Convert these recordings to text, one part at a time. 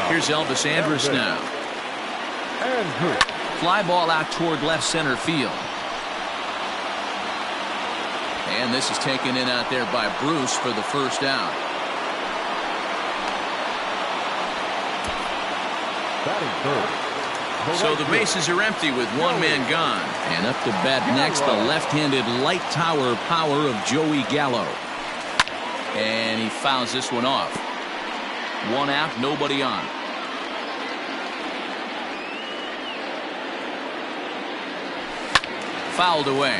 Here's Elvis Andrus now. Fly ball out toward left center field. And this is taken in out there by Bruce for the first out. So the bases are empty with one man gone. And up to bat next, the left-handed light tower power of Joey Gallo. And he fouls this one off. One out, nobody on. Fouled away.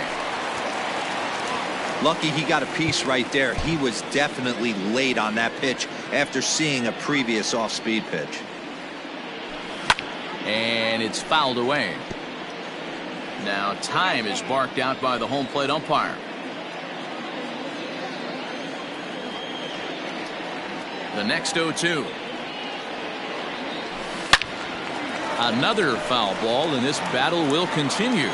Lucky he got a piece right there. He was definitely late on that pitch after seeing a previous off-speed pitch. And it's fouled away. Now time is barked out by the home plate umpire. The next 0-2. Another foul ball, and this battle will continue.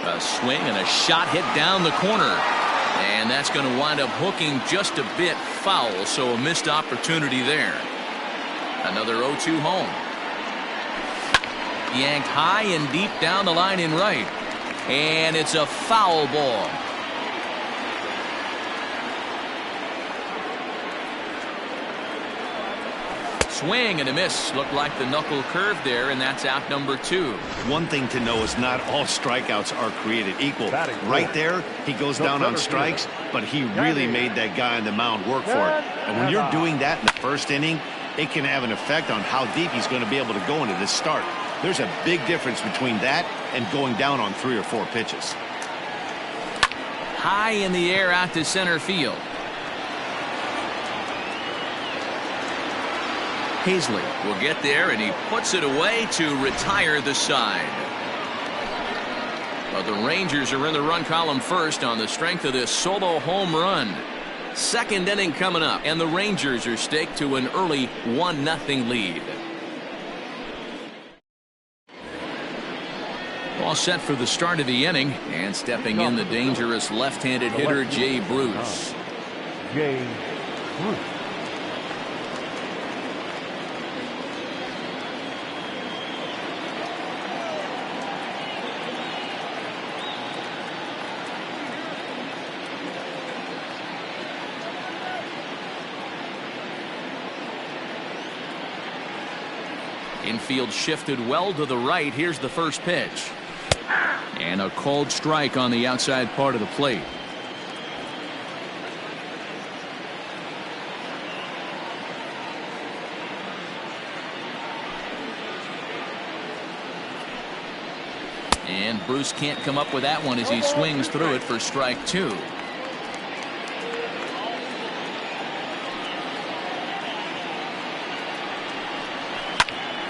A swing and a shot hit down the corner. And that's going to wind up hooking just a bit foul, so a missed opportunity there. Another 0-2 home. Yanked high and deep down the line in right. And it's a foul ball. Swing and a miss. Looked like the knuckle curve there, and that's out number 2. One thing to know is not all strikeouts are created equal. Right there, he goes down on strikes, but he really made that guy on the mound work for it. And when you're doing that in the first inning, it can have an effect on how deep he's going to be able to go into this start. There's a big difference between that and going down on 3 or 4 pitches. High in the air out to center field. Hazley will get there, and he puts it away to retire the side. But the Rangers are in the run column first on the strength of this solo home run. Second inning coming up, and the Rangers are staked to an early 1-0 lead. All set for the start of the inning, and stepping in the dangerous left-handed hitter Jay Bruce. Infield shifted well to the right. Here's the first pitch. And a called strike on the outside part of the plate. And Bruce can't come up with that one as he swings through it for strike 2.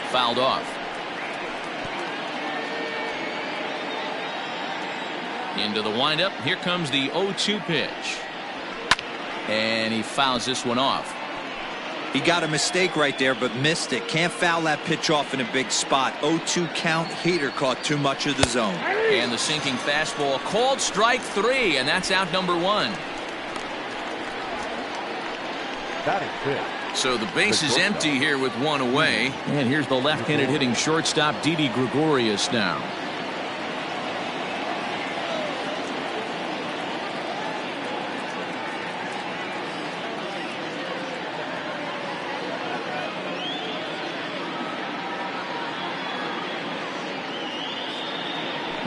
Fouled off. Into the windup. Here comes the 0-2 pitch. And he fouls this one off. He got a mistake right there, but missed it. Can't foul that pitch off in a big spot. 0-2 count. Hader caught too much of the zone. And the sinking fastball called strike 3, and that's out number 1. So the base is empty here with one away. And here's the left-handed hitting shortstop Didi Gregorius now.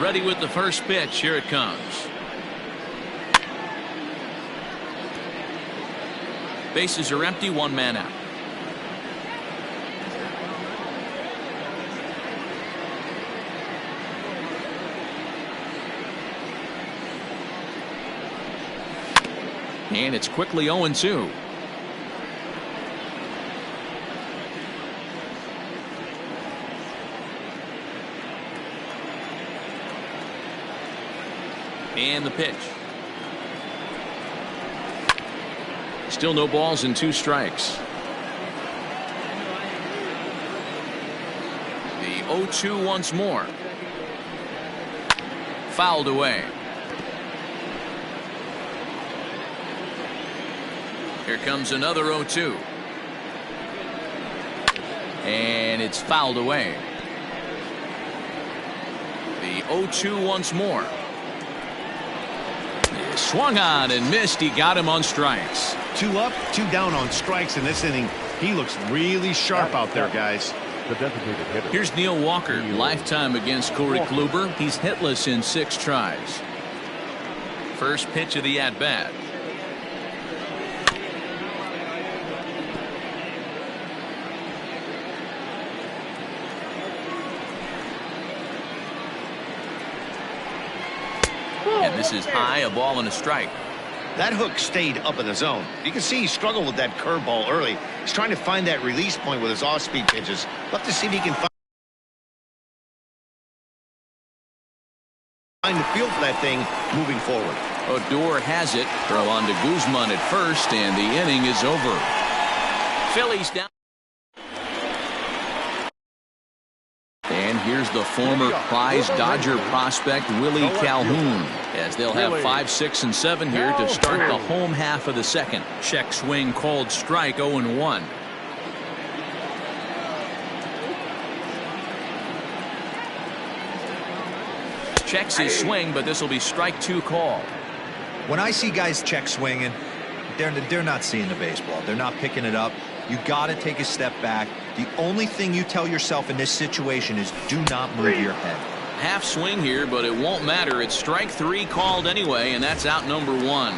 Ready with the first pitch. Here it comes. Bases are empty, one man out. And it's quickly 0-2. And the pitch. Still no balls and 2 strikes. The 0-2 once more. Fouled away. Here comes another 0-2. And it's fouled away. The 0-2 once more. He swung on and missed. He got him on strikes. 2 up, 2 down on strikes in this inning. He looks really sharp out there, guys. Here's Neil Walker. Lifetime against Corey Kluber. He's hitless in 6 tries. First pitch of the at-bat. And this is high, a ball and a strike. That hook stayed up in the zone. You can see he struggled with that curveball early. He's trying to find that release point with his off-speed pitches. Love to see if he can find the feel for that thing moving forward. Odor has it. Throw on to Guzman at first, and the inning is over. Phillies down. And here's the former prize Dodger prospect Willie Calhoun, as they'll have 5, 6, and 7 here to start the home half of the second. Check swing called strike, 0-1. Checks his swing, but this will be strike 2 called. When I see guys check swinging, they're not seeing the baseball. They're not picking it up. You got to take a step back. The only thing you tell yourself in this situation is do not move your head. Half swing here, but it won't matter. It's strike 3 called anyway, and that's out number 1.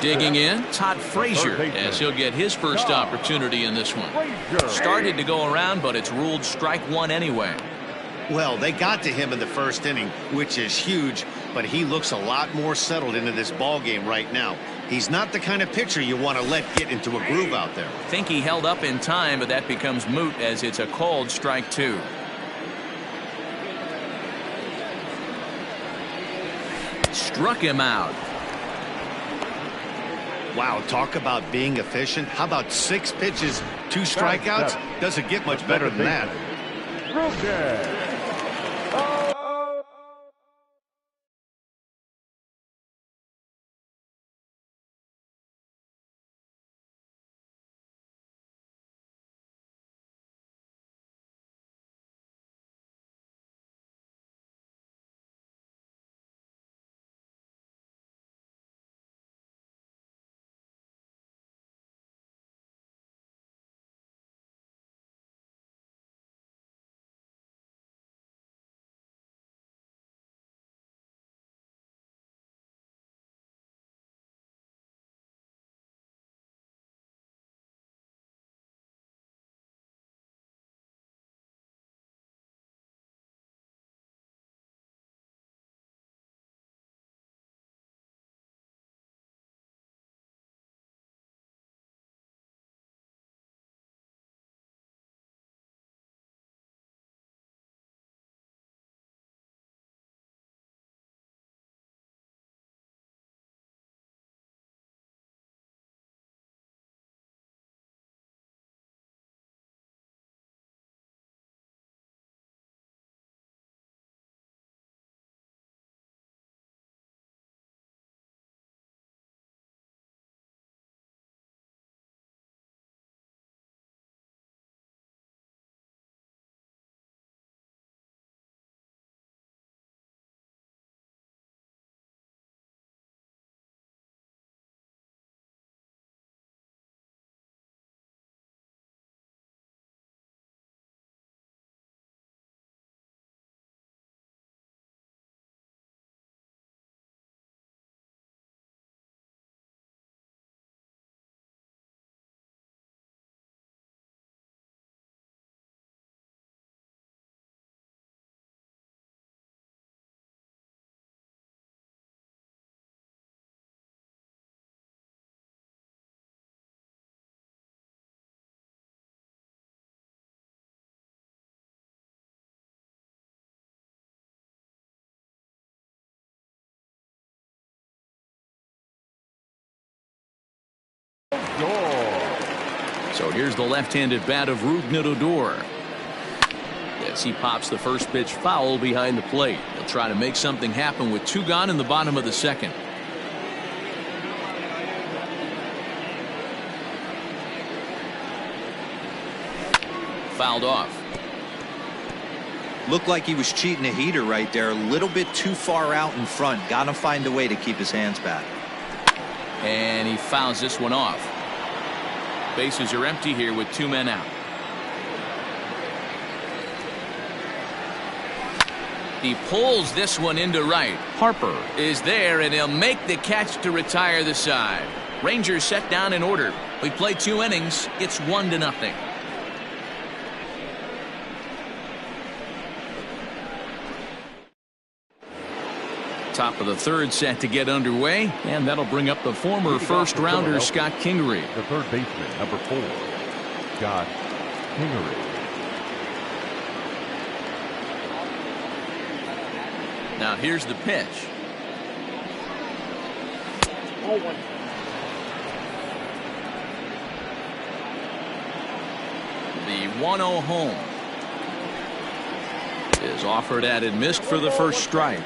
Digging in, Todd Frazier, as he'll get his first opportunity in this one. Started to go around, but it's ruled strike 1 anyway. Well, they got to him in the first inning, which is huge, but he looks a lot more settled into this ball game right now. He's not the kind of pitcher you want to let get into a groove out there. Think he held up in time, but that becomes moot as it's a called strike 2. Struck him out. Wow, talk about being efficient. How about 6 pitches, 2 strikeouts? Doesn't get much better than that. So here's the left-handed bat of Rougned Odor. As he pops the first pitch foul behind the plate. He'll try to make something happen with 2 gone in the bottom of the second. fouled off. Looked like he was cheating a heater right there. A little bit too far out in front. Got to find a way to keep his hands back. And he fouls this one off. Bases are empty here with 2 men out. He pulls this one into right. Harper is there, and he'll make the catch to retire the side. Rangers set down in order. We play 2 innings. It's 1-0. Top of the 3rd set to get underway, and that'll bring up the former first-rounder Scott Kingery. The third baseman, number 4, Scott Kingery. Now here's the pitch. The 1-0 home is offered at and missed for the first strike.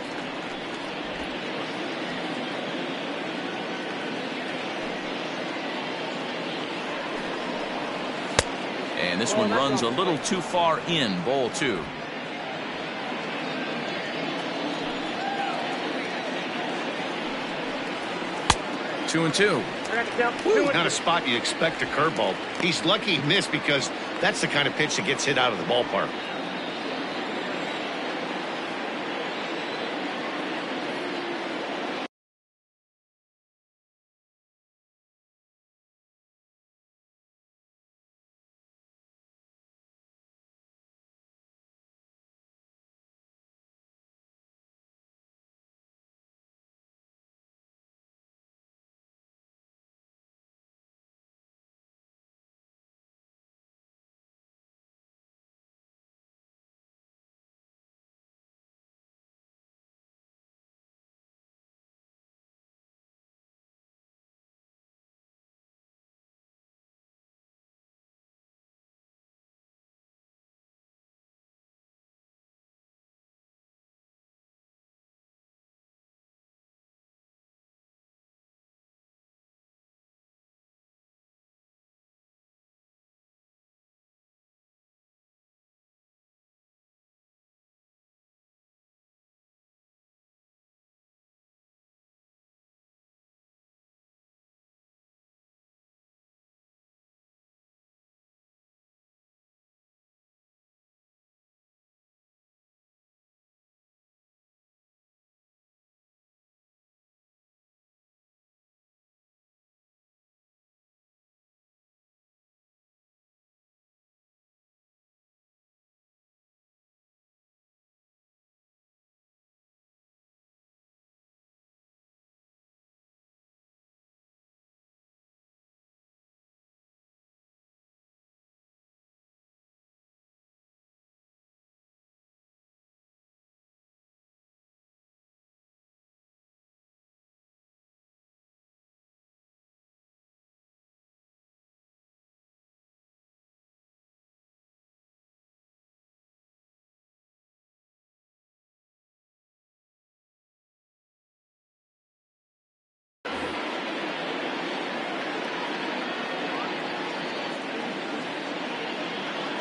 And this one runs a little too far in. Ball 2. Two and two. Not a spot you expect a curveball. He's lucky he missed because that's the kind of pitch that gets hit out of the ballpark.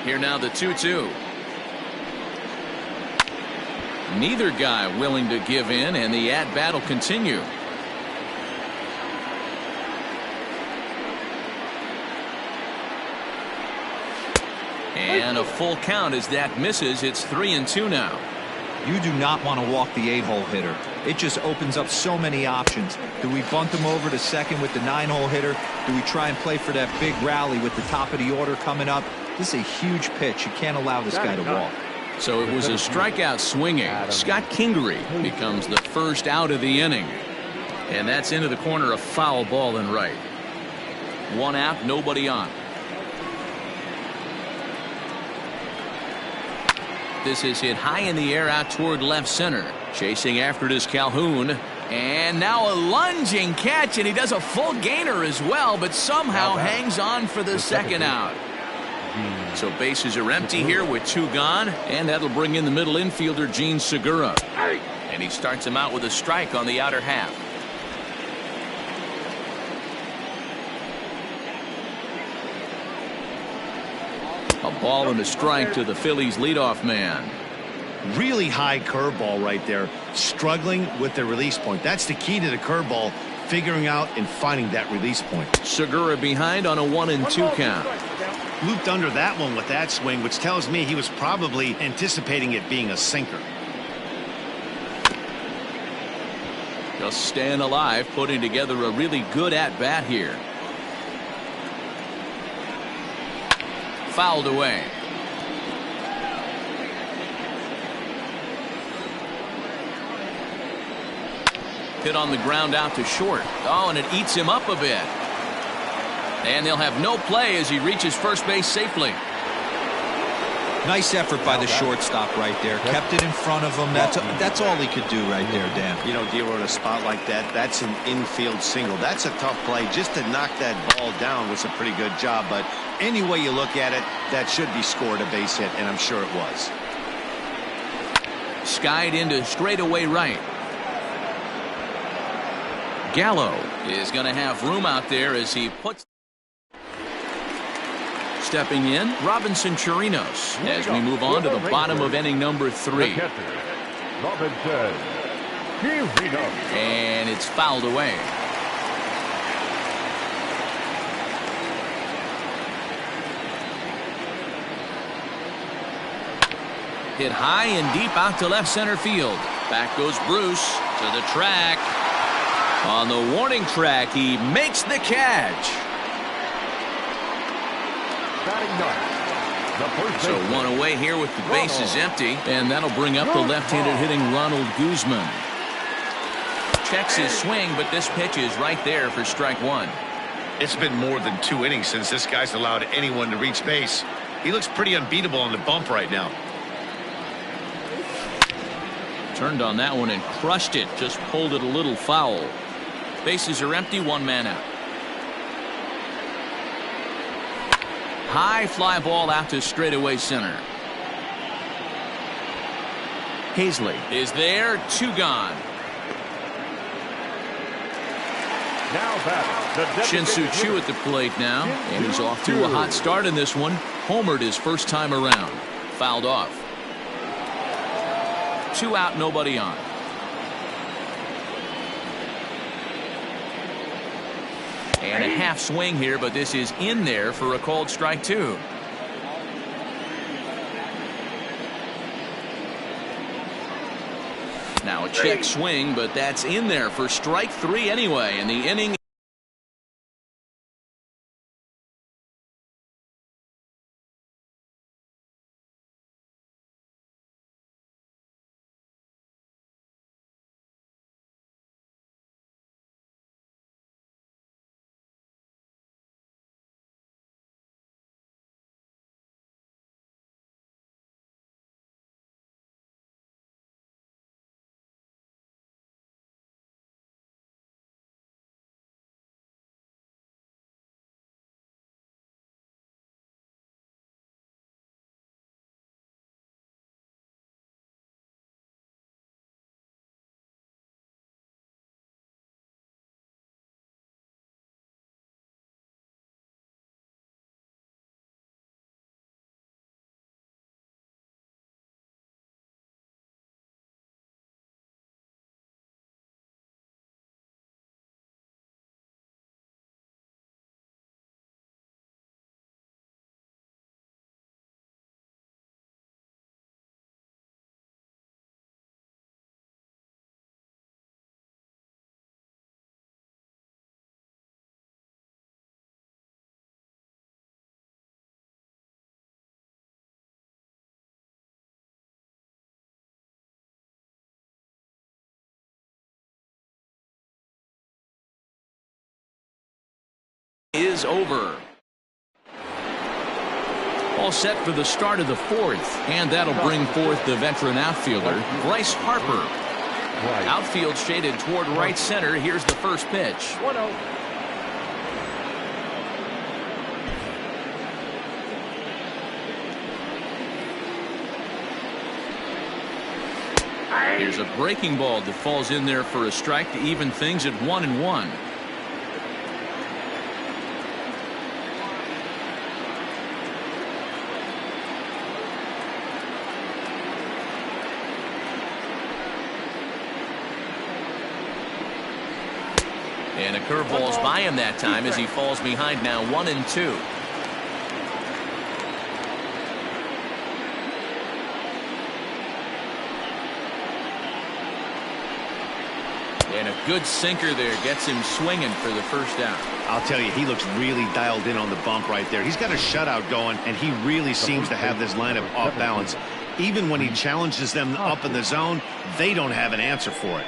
Here now the 2-2. Neither guy willing to give in, and the at-bat will continue. And a full count as that misses. It's 3-2 now. You do not want to walk the 8-hole hitter. It just opens up so many options. Do we bunt him over to second with the 9-hole hitter? Do we try and play for that big rally with the top of the order coming up? This is a huge pitch. You can't allow this guy to walk. So it was a strikeout swinging. Scott Kingery becomes the first out of the inning. And that's into the corner, a foul ball and right. 1 out, nobody on. This is hit high in the air out toward left center. Chasing after it is Calhoun. And now a lunging catch, and he does a full gainer as well, but somehow hangs on for the second out. So bases are empty here with 2 gone, and that'll bring in the middle infielder Gene Segura. And he starts him out with a strike on the outer half. A ball and a strike to the Phillies leadoff man. Really high curveball right there. Struggling with the release point. That's the key to the curveball, figuring out and finding that release point. Segura behind on a 1-2 count. Looped under that one with that swing, which tells me he was probably anticipating it being a sinker. Just staying alive, putting together a really good at-bat here. Fouled away. Hit on the ground out to short. Oh, and it eats him up a bit. And they'll have no play as he reaches first base safely. Nice effort by the shortstop right there. Kept it in front of him. That's all he could do right there, Dan. You know, D'Lo, in a spot like that, that's an infield single. That's a tough play. Just to knock that ball down was a pretty good job. But any way you look at it, that should be scored a base hit, and I'm sure it was. Skied into straightaway right. Gallo is going to have room out there as he puts. Stepping in, Robinson Chirinos as we move on to the bottom of inning number 3. And it's fouled away. Hit high and deep out to left center field. Back goes Bruce to the track. On the warning track, he makes the catch. So one away here with the bases empty, and that'll bring up the left-handed hitting Ronald Guzman. Checks his swing, but this pitch is right there for strike 1. It's been more than 2 innings since this guy's allowed anyone to reach base. He looks pretty unbeatable on the bump right now. Turned on that one and crushed it, just pulled it a little foul. Bases are empty, 1 man out. High fly ball out to straightaway center. Hazley is there, 2 gone. Shin-Soo Choo at the plate now, and he's off to a hot start in this one. Homered his first time around. Fouled off. 2 out, nobody on. And a half swing here, but this is in there for a called strike 2. Now a check swing, but that's in there for strike 3 anyway, and the inning is over. All set for the start of the 4th, and that'll bring forth the veteran outfielder, Bryce Harper. Outfield shaded toward right center. Here's the first pitch. 1-0. Here's a breaking ball that falls in there for a strike to even things at 1-1. And a curveball's by him that time as he falls behind now 1-2. And a good sinker there gets him swinging for the first out. I'll tell you, he looks really dialed in on the bump right there. He's got a shutout going, and he really seems to have this lineup off balance. Even when he challenges them up in the zone, they don't have an answer for it.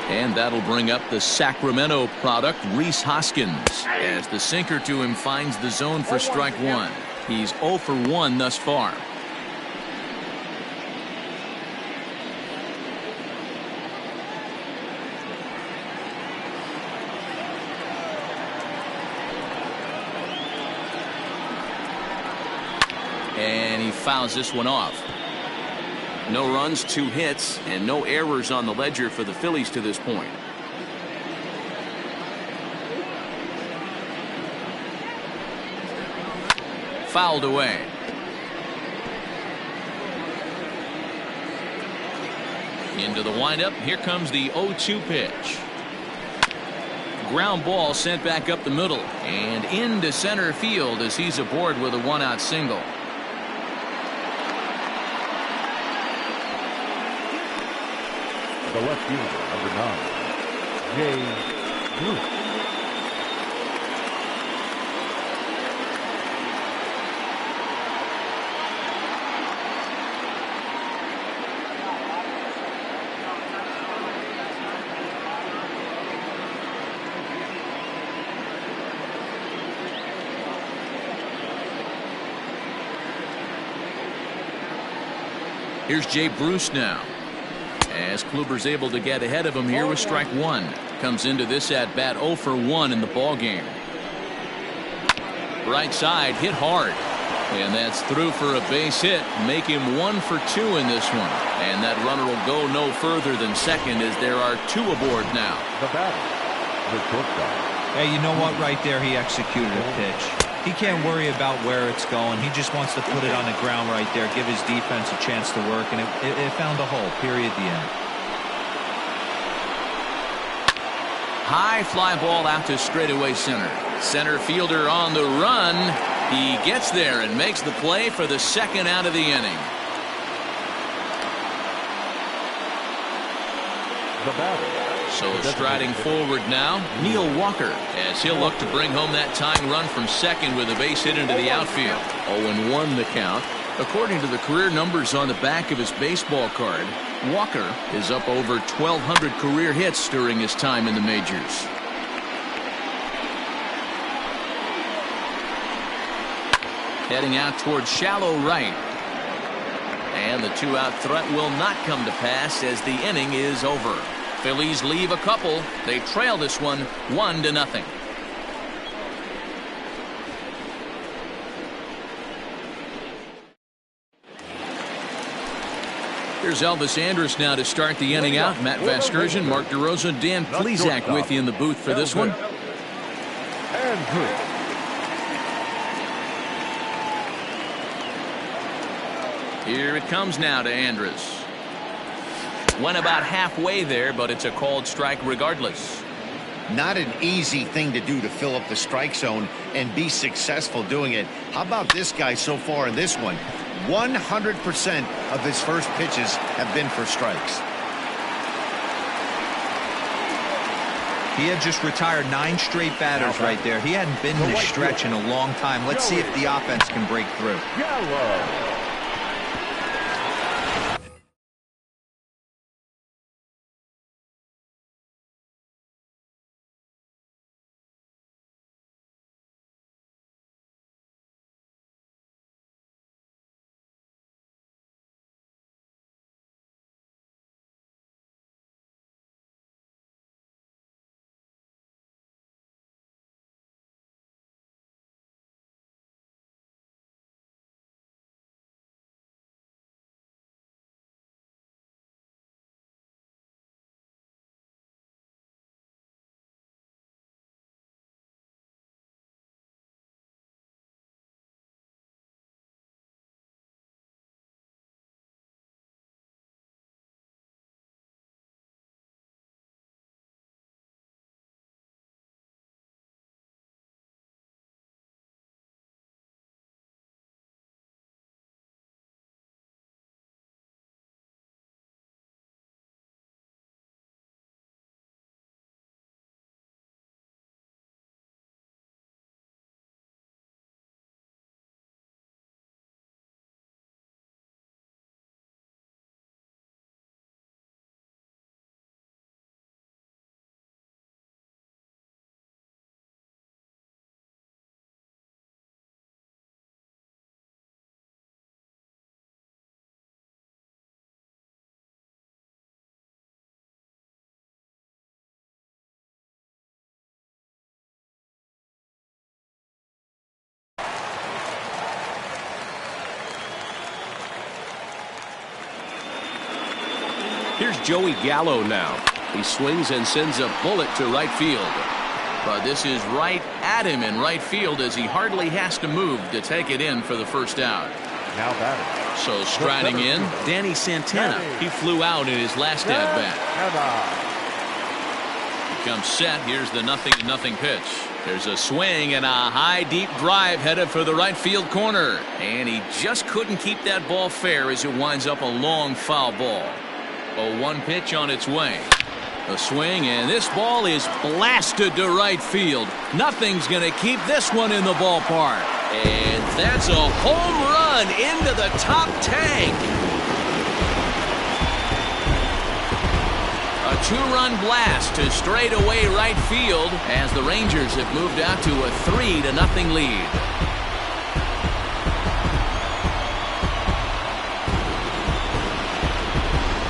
And that'll bring up the Sacramento product, Rhys Hoskins, as the sinker to him finds the zone for strike one. He's 0 for 1 thus far. And he fouls this one off. No runs, 2 hits, and no errors on the ledger for the Phillies to this point. Fouled away. Into the windup. Here comes the 0-2 pitch. Ground ball sent back up the middle and into center field as he's aboard with a 1-out single. The left fielder, number 9, Jay Bruce. Here's Jay Bruce now. As Kluber's able to get ahead of him here with strike one. Comes into this at bat 0 for 1 in the ball game. Right side hit hard. And that's through for a base hit. Make him 1 for 2 in this one. And that runner will go no further than second as there are 2 aboard now. The batter, the shortstop. Hey, you know what? Right there, he executed a pitch. He can't worry about where it's going. He just wants to put it on the ground right there, give his defense a chance to work, and it found a hole, period, the end. High fly ball out to straightaway center. Center fielder on the run. He gets there and makes the play for the second out of the inning. The batter. So striding forward now, Neil Walker, as he'll look to bring home that tying run from second with a base hit into the outfield. 0-1 the count. According to the career numbers on the back of his baseball card, Walker is up over 1,200 career hits during his time in the majors. Heading out towards shallow right. And the 2-out threat will not come to pass as the inning is over. Phillies leave a couple. They trail this one 1-0. Here's Elvis Andrus now to start the inning out. Matt Vasgersian, Mark DeRosa, Dan Plesac with you in the booth for this one. Here it comes now to Andrus. Went about halfway there, but it's a called strike regardless. Not an easy thing to do to fill up the strike zone and be successful doing it. How about this guy so far in this one? 100% of his first pitches have been for strikes. He had just retired 9 straight batters right there. He hadn't been in this stretch in a long time. Let's see if the offense can break through. Yellow. Here's Joey Gallo now. He swings and sends a bullet to right field. But this is right at him in right field as he hardly has to move to take it in for the first out. Now batting. So striding in, Danny Santana. He flew out in his last at-bat. He comes set. Here's the 0-0 pitch. There's a swing and a high deep drive headed for the right field corner. And he just couldn't keep that ball fair as it winds up a long foul ball. A 1 pitch on its way. A swing, and this ball is blasted to right field. Nothing's going to keep this one in the ballpark. And that's a home run into the top tank. A 2-run blast to straightaway right field as the Rangers have moved out to a 3-0 lead.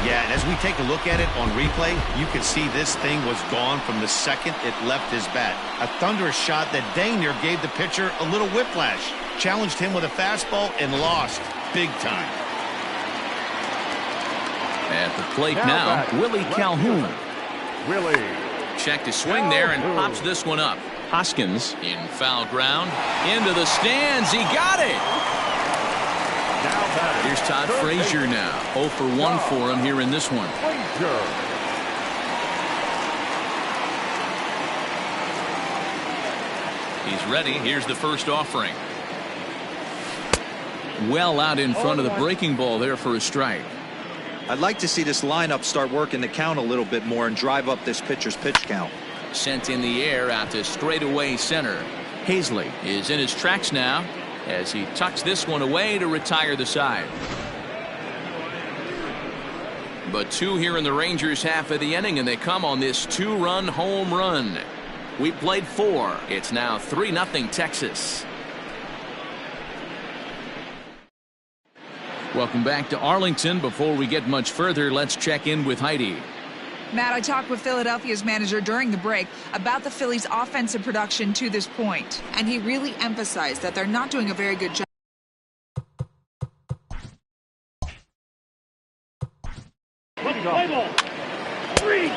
Yeah, and as we take a look at it on replay, you can see this thing was gone from the second it left his bat. A thunderous shot that dang near gave the pitcher a little whiplash. Challenged him with a fastball and lost big time. At the plate now, Willie Calhoun. Willie. Checked his swing there and pops this one up. Hoskins in foul ground. Into the stands. He got it. Here's Todd Frazier now. 0 for 1 for him here in this one. He's ready. Here's the first offering. Well out in front of the breaking ball there for a strike. I'd like to see this lineup start working the count a little bit more and drive up this pitcher's pitch count. Sent in the air out to straightaway center. Hazley is in his tracks now as he tucks this one away to retire the side. But 2 here in the Rangers half of the inning, and they come on this 2-run home run. We played 4. It's now 3-0 Texas. Welcome back to Arlington. Before we get much further, let's check in with Heidi. Matt, I talked with Philadelphia's manager during the break about the Phillies' offensive production to this point, and he really emphasized that they're not doing a very good job. Play ball. 3.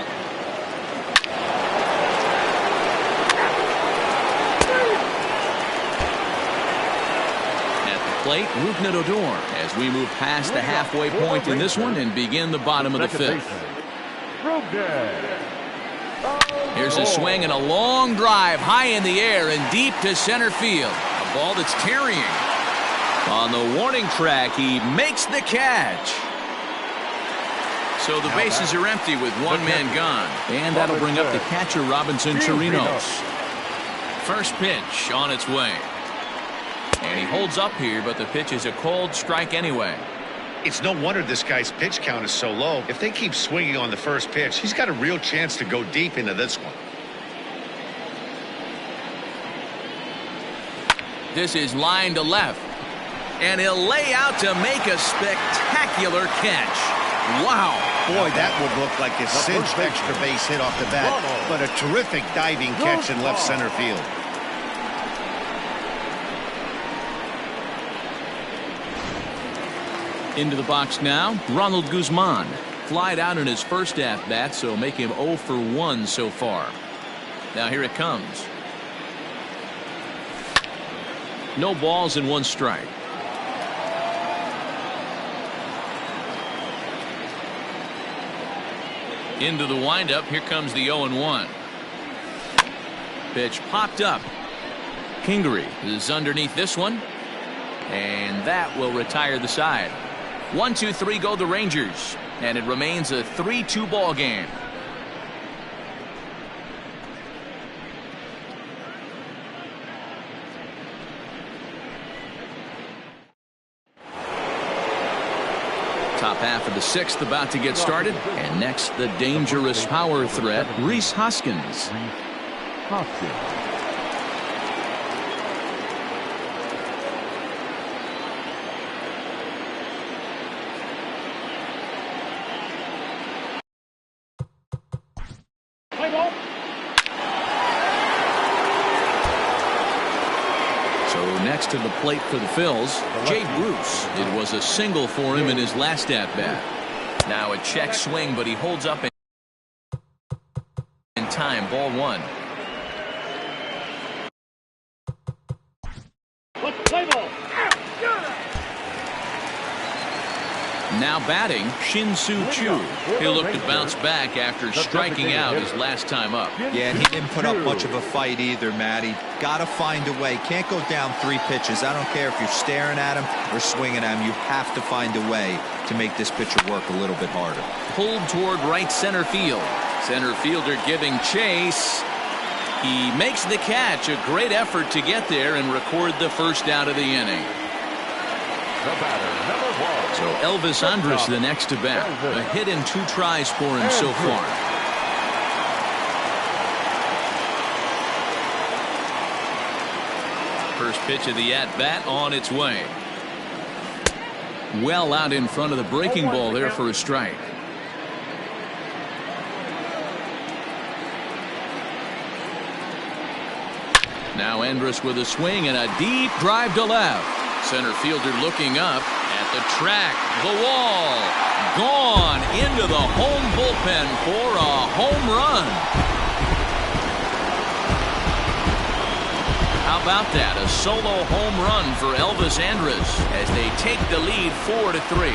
Plate, Rougned Odor, as we move past the halfway point in this one and begin the bottom of the 5th. Here's a swing and a long drive high in the air and deep to center field. A ball that's carrying. On the warning track, he makes the catch. So the bases are empty with 1 man gone. And that'll bring up the catcher, Robinson Chirinos. First pitch on its way. And he holds up here, but the pitch is a cold strike anyway. It's no wonder this guy's pitch count is so low. If they keep swinging on the first pitch, he's got a real chance to go deep into this one. This is line to left. And he'll lay out to make a spectacular catch. Wow. Boy, that would look like a cinched extra base hit off the bat, but a terrific diving catch in left center field. Into the box now, Ronald Guzman. Flied out in his first at-bat, so make him 0 for 1 so far. Now here it comes. No balls and 1 strike. Into the windup, here comes the 0-1. Pitch popped up. Kingery is underneath this one. And that will retire the side. 1-2-3 go the Rangers, and it remains a 3-2 ball game. Top half of the 6th about to get started, and next the dangerous power threat, Rhys Hoskins. Next to the plate for the Phils, Jay Bruce. It was a single for him in his last at-bat. Now a check swing, but he holds up in time. Ball one. Play ball. Now batting, Shin-Soo Choo. He'll look to bounce back after striking out his last time up. Yeah, and he didn't put up much of a fight either, Matty. Got to find a way. Can't go down 3 pitches. I don't care if you're staring at him or swinging at him. You have to find a way to make this pitcher work a little bit harder. Pulled toward right center field. Center fielder giving chase. He makes the catch. A great effort to get there and record the first out of the inning. The batter, number 1. So Elvis Andrus the next to bat. A hit in 2 tries for him so far. First pitch of the at-bat on its way. Well out in front of the breaking ball there for a strike. Now Andrus with a swing and a deep drive to left. Center fielder looking up at the track. The wall. Gone into the home bullpen for a home run. How about that? A solo home run for Elvis Andrus as they take the lead 4-3.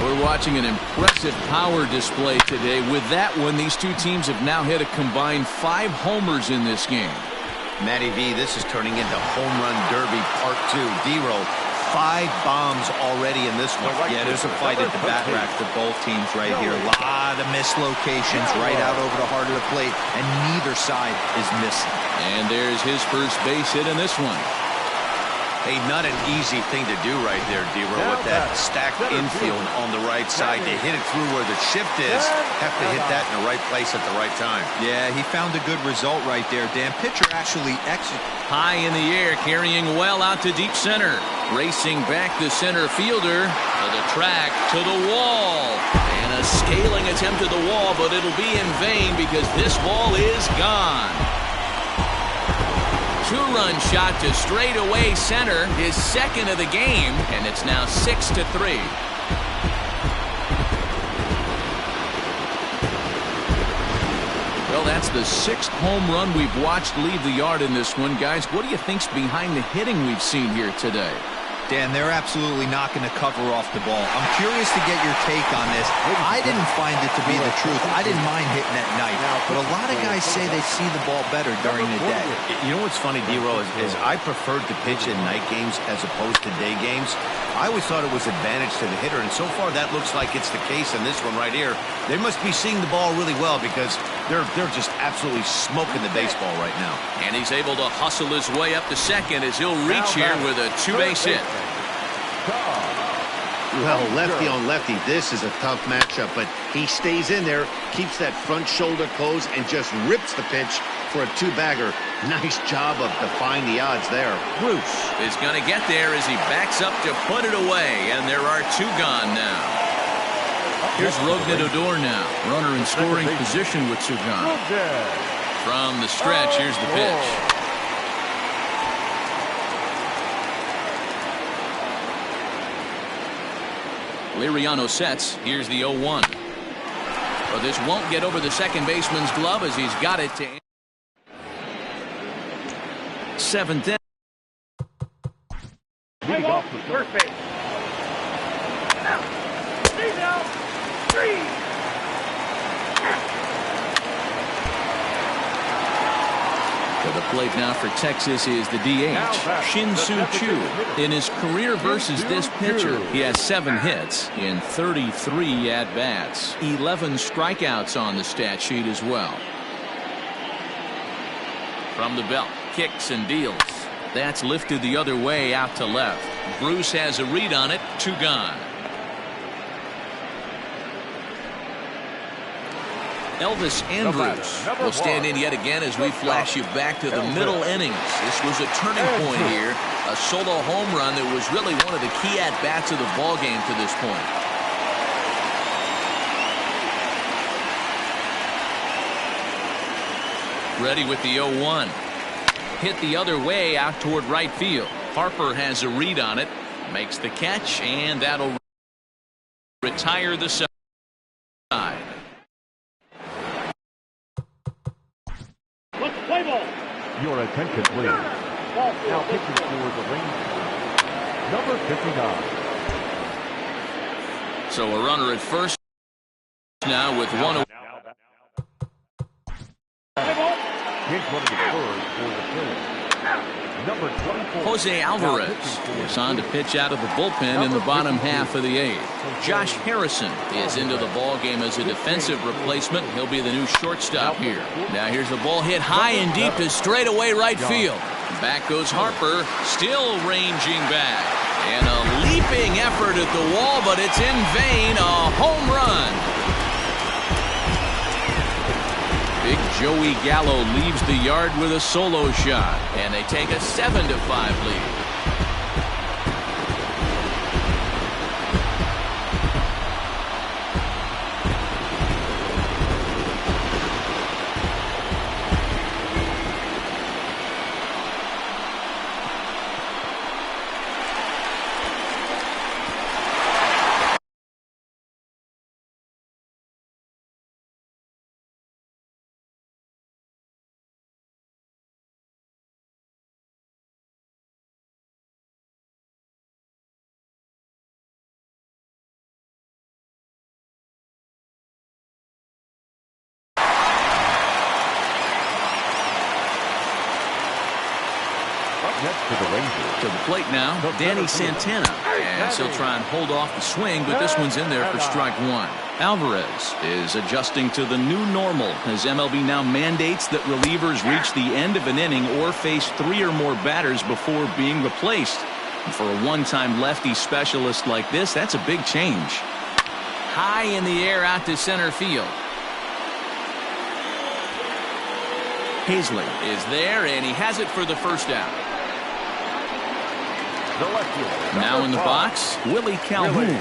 We're watching an impressive power display today. With that one, these two teams have now hit a combined 5 homers in this game. Matty V, this is turning into home run derby part 2. D-Roll, 5 bombs already in this one. Yeah, there's a fight at the bat rack for both teams right here. A lot of mislocations right out over the heart of the plate, and neither side is missing. And there's his first base hit in this one. Hey, not an easy thing to do right there, D-Roll, with that stacked infield on the right side. To hit it through where the shift is, have to hit that in the right place at the right time. Yeah, he found a good result right there, Dan. Pitcher actually executed. High in the air, carrying well out to deep center. Racing back the center fielder to the track, to the wall. And a scaling attempt at the wall, but it'll be in vain because this ball is gone. 2-run shot to straightaway center, his second of the game, and it's now 6-3. Well, that's the 6th home run we've watched leave the yard in this one. Guys, what do you think's behind the hitting we've seen here today? Dan, they're absolutely not going to cover off the ball. I'm curious to get your take on this. I didn't find it to be the truth. I didn't mind hitting at night, but a lot of guys say they see the ball better during the day. You know what's funny, D-Roll, is I preferred to pitch in night games as opposed to day games. I always thought it was advantage to the hitter, and so far that looks like it's the case in this one right here. They must be seeing the ball really well because they're just absolutely smoking the baseball right now. And he's able to hustle his way up to second as he'll reach here with a 2-base hit. Well, lefty on lefty, this is a tough matchup, but he stays in there, keeps that front shoulder closed, and just rips the pitch for a 2-bagger. Nice job of defying the odds there. Bruce is going to get there as he backs up to put it away, and there are 2 gone now. Here's Rougned Odor now, runner in scoring position with 2 gone. From the stretch, here's the pitch. Liriano sets. Here's the 0-1. But this won't get over the second baseman's glove as he's got it to 7th inning. Play off the first base. Now. 3. To the plate now for Texas is the DH, Shin-Soo Choo. In his career versus this pitcher, he has 7 hits in 33 at-bats. 11 strikeouts on the stat sheet as well. From the belt, kicks and deals. That's lifted the other way out to left. Bruce has a read on it, 2 gone. Elvis Andrus will stand in yet again as we flash you back to the middle innings. This was a turning point here. A solo home run that was really one of the key at-bats of the ballgame to this point. Ready with the 0-1. Hit the other way out toward right field. Harper has a read on it, makes the catch, and that'll retire the side. Let's play ball. Your attention, please. Now pitching for the Rangers, number 59. So a runner at first now with one. Here's one of the first for the Phillies. Number 24. Jose Alvarez is on to pitch out of the bullpen in the bottom half of the eighth. Josh Harrison is into the ball game as a defensive replacement. He'll be the new shortstop here. Now here's the ball hit high and deep to straightaway right field. Back goes Harper, still ranging back. And a leaping effort at the wall, but it's in vain. A home run. Big Joey Gallo leaves the yard with a solo shot, and they take a 7-5 lead. Next to the Rangers. To the plate now, Danny Santana. And he'll try and hold off the swing, but this one's in there for strike one. Alvarez is adjusting to the new normal as MLB now mandates that relievers reach the end of an inning or face 3 or more batters before being replaced. And for a one-time lefty specialist like this, that's a big change. High in the air out to center field. Hazley is there, and he has it for the first out. Now in the box, Willie Calhoun.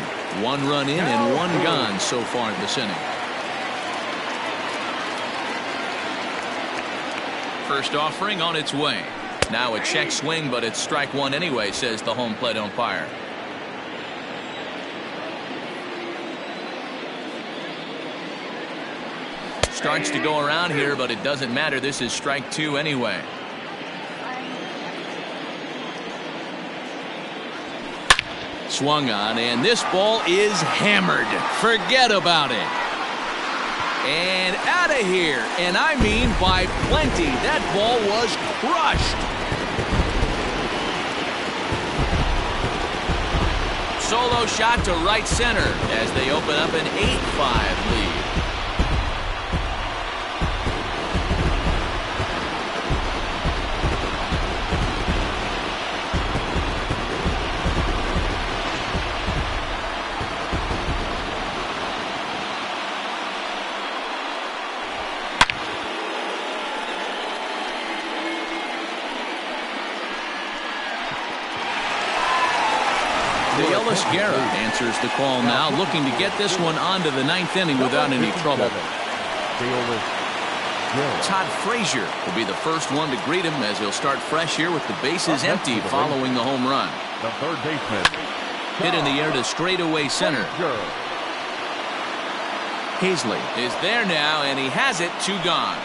1 run in and 1 gone so far this inning. First offering on its way. Now a check swing, but it's strike one anyway, says the home plate umpire. Starts to go around here, but it doesn't matter. This is strike two anyway. Swung on, and this ball is hammered. Forget about it. And out of here. And I mean by plenty. That ball was crushed. Solo shot to right center as they open up an 8-5 lead. Guerra answers the call now, looking to get this one onto the 9th inning without any trouble. Todd Frazier will be the first one to greet him as he'll start fresh here with the bases empty following the home run. The third baseman. Hit in the air to straightaway center. Hazley is there now, and he has it. 2 gone.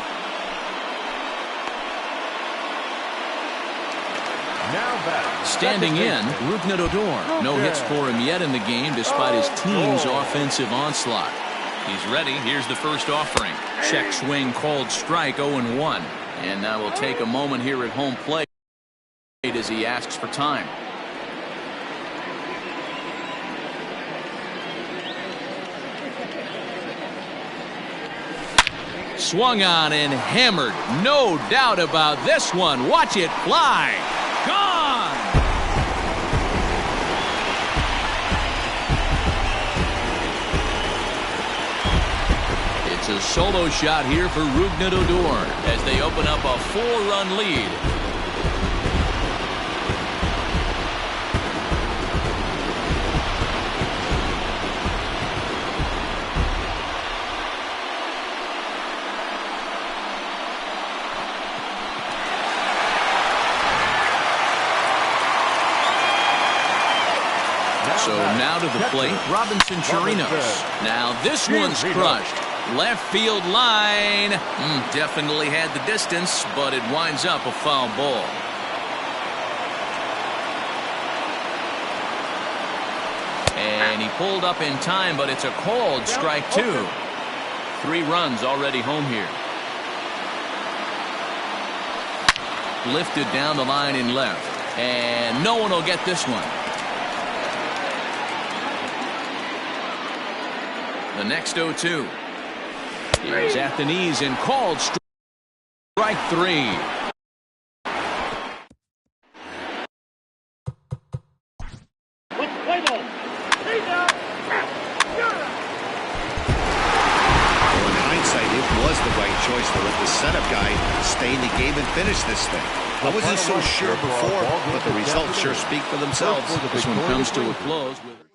Standing in, Rougned Odor. No hits for him yet in the game despite his team's offensive onslaught. He's ready. Here's the first offering. Check swing called strike, 0-1. And now we'll take a moment here at home plate as he asks for time. Swung on and hammered. No doubt about this one. Watch it fly. Gone! It's a solo shot here for Rougned Odor as they open up a 4-run lead. So now to the plate, Robinson Chirinos. Now this one's crushed. Left field line. Definitely had the distance, but it winds up a foul ball. And he pulled up in time, but it's a called strike 2. 3 runs already home here. Lifted down the line in left. And no one will get this one. The next 0-2. Here's at the knees and called strike 3. Choice to let the setup guy stay in the game and finish this thing. I wasn't so sure before, but the results sure speak for themselves. This one comes to a close with